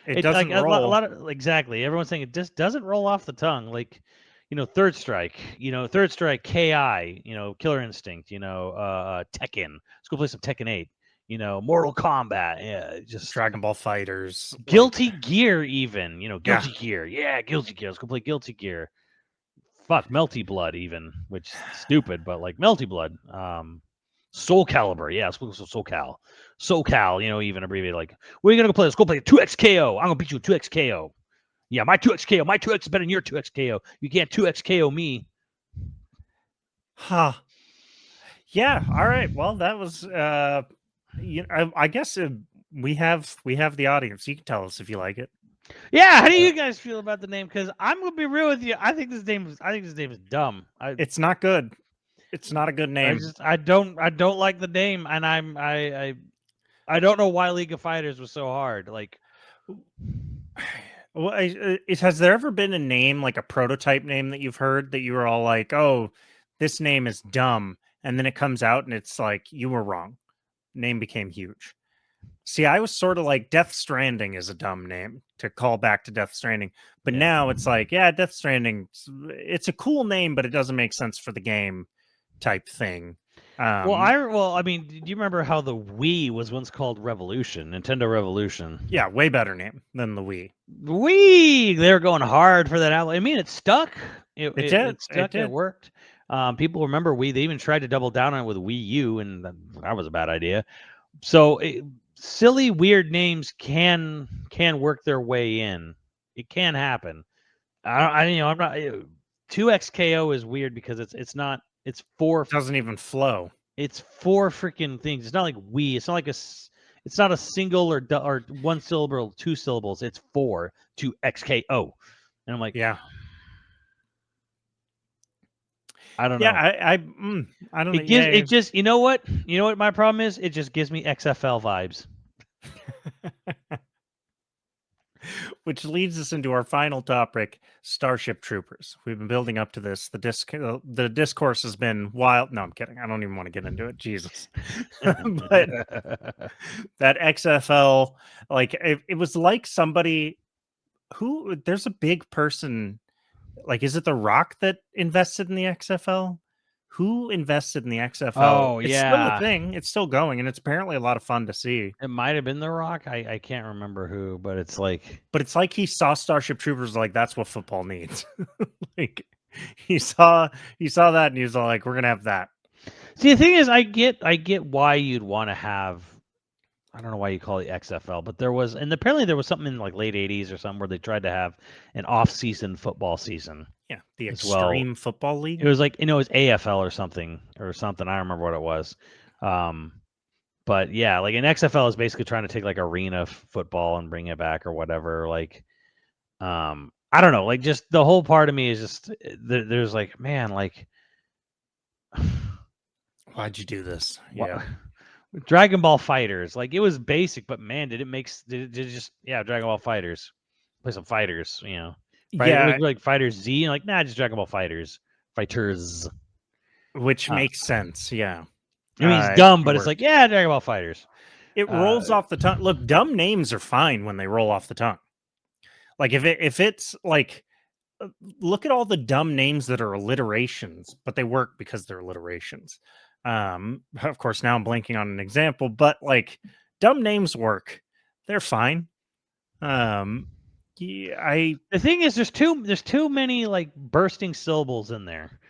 it doesn't like, roll. A lot of exactly. Everyone's saying it just doesn't roll off the tongue. Like, Third Strike, KI, Killer Instinct, Tekken. Let's go play some Tekken 8. Mortal Kombat, yeah, just Dragon Ball Fighters, Guilty Gear, even, Guilty Gear, yeah, Guilty Gear. Let's go play Guilty Gear. Fuck, Melty Blood, even, which is stupid, but like Melty Blood. Soul Calibur, yeah, let's go Soul Cal. Even abbreviated, like, where are you gonna go play? Let's go play 2XKO. I'm gonna beat you 2XKO. Yeah, my 2XKO. My 2X is better than your 2XKO. You can't 2XKO me. Huh. Yeah. All right. Well, that was I guess we have the audience. You can tell us if you like it. Yeah, how do you guys feel about the name? Because I'm gonna be real with you. I think this name is dumb. It's not good. It's not a good name. I don't like the name, and I don't know why League of Fighters was so hard. Like, well, has there ever been a name, like a prototype name that you've heard that you were all like, oh, this name is dumb, and then it comes out and it's like, you were wrong. Name became huge. See, I was sort of like Death Stranding is a dumb name to call back to Death Stranding. But now it's like, yeah, Death Stranding, it's a cool name, but it doesn't make sense for the game type thing. I mean, do you remember how the Wii was once called Revolution, Nintendo Revolution? Yeah, way better name than the Wii. Wii, they're going hard for that out. I mean, it stuck. It did. It stuck. It worked. People remember Wii. They even tried to double down on it with Wii U, and that was a bad idea. So silly, weird names can work their way in. It can happen. I'm not. 2XKO is weird because it's not. It's 4. It doesn't even flow. It's 4 freaking things. It's not like Wii. It's not like it's not a single or 1 syllable or 2 syllables. It's 4 2XKO. And I'm like, yeah. I don't know. I don't know. It just, you know what my problem is? It just gives me XFL vibes. Which leads us into our final topic, Starship Troopers. We've been building up to this. The discourse has been wild. No, I'm kidding. I don't even want to get into it. Jesus. But that XFL, like, it was like somebody there's a big person, like, is it The Rock that invested in the XFL? who invested in the XFL? Oh, It's still a yeah. thing. It's still going, and it's apparently a lot of fun to see. It might have been The Rock. I can't remember who, but it's like But it's like he saw Starship Troopers, like that's what football needs. Like he saw that, and he was all like, "We're gonna have that." see, the thing is, I get why you'd want to have. I don't know why you call it XFL, but there was, and apparently there was something in like late '80s or something where they tried to have an off-season football season. Yeah, the as well. Extreme Football League. It was like, it was AFL or something. I don't remember what it was. But yeah, like an XFL is basically trying to take like arena football and bring it back or whatever. Like, I don't know. Like, just the whole part of me is just there's like, man, like, why'd you do this? Yeah. Dragon Ball Fighters, like it was basic, but man, did it just Dragon Ball Fighters, play some fighters, Yeah, like Fighters Z, and like just Dragon Ball Fighters, which makes sense. Yeah, I mean it's dumb, it but works. it's like Dragon Ball Fighters. It rolls off the tongue. Look, dumb names are fine when they roll off the tongue. Like if it's like, look at all the dumb names that are alliterations, but they work because they're alliterations. Of course, now I'm blanking on an example, but like dumb names work. They're fine. The thing is, there's too many like bursting syllables in there.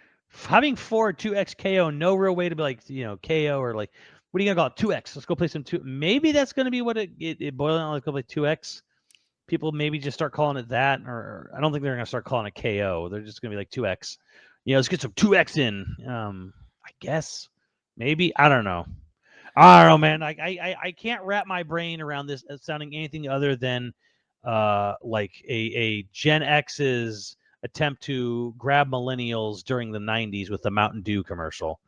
Having 2x KO, no real way to be like, KO or like, what are you gonna call it? 2x. Let's go play some 2. Maybe that's gonna be what it boils down. Let's go play 2x. People maybe just start calling it that, or I don't think they're gonna start calling it KO. They're just gonna be like 2x. Let's get some 2x in. I guess. Maybe, I don't know, man. I can't wrap my brain around this as sounding anything other than like a Gen X's attempt to grab millennials during the 90s with the Mountain Dew commercial.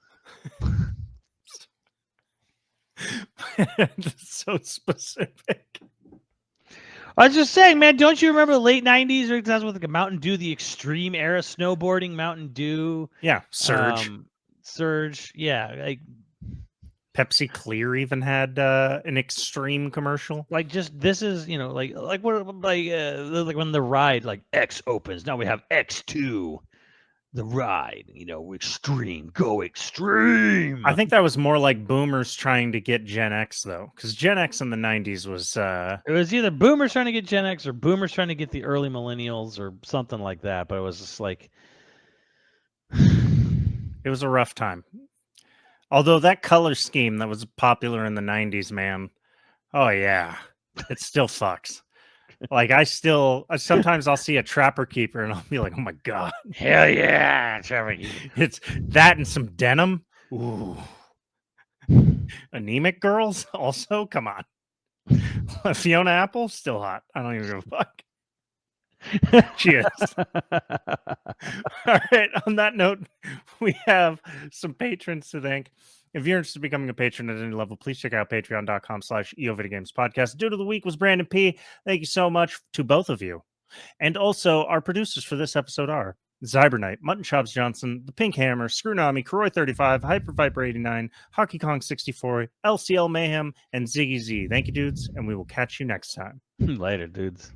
So specific. I was just saying, man, don't you remember the late 90s or times with like a Mountain Dew, the extreme era snowboarding Mountain Dew? Yeah, Surge. Surge, yeah, like Pepsi Clear even had an extreme commercial. Like, just this is like what like when the ride like X opens. Now we have X2, the ride. Extreme, go extreme. I think that was more like boomers trying to get Gen X though, because Gen X in the 90s was it was either boomers trying to get Gen X or boomers trying to get the early millennials or something like that. But it was just like it was a rough time. Although that color scheme that was popular in the 90s, man. Oh yeah. It still fucks. Like sometimes I'll see a Trapper Keeper and I'll be like, oh my god. Hell yeah, Trapper Keeper. It's that and some denim. Ooh. Anemic girls also? Come on. Fiona Apple, still hot. I don't even give a fuck. She is. All right. On that note, we have some patrons to thank. If you're interested in becoming a patron at any level, please check out patreon.com/YoVideogames podcast. Dude of the week was Brandon P. Thank you so much to both of you. And also, our producers for this episode are Zybernite, Mutton Chops Johnson, The Pink Hammer, Screwnami, Karoy35, Hyper Viper 89, Hockey Kong 64, LCL Mayhem, and Ziggy Z. Thank you, dudes, and we will catch you next time. Later, dudes.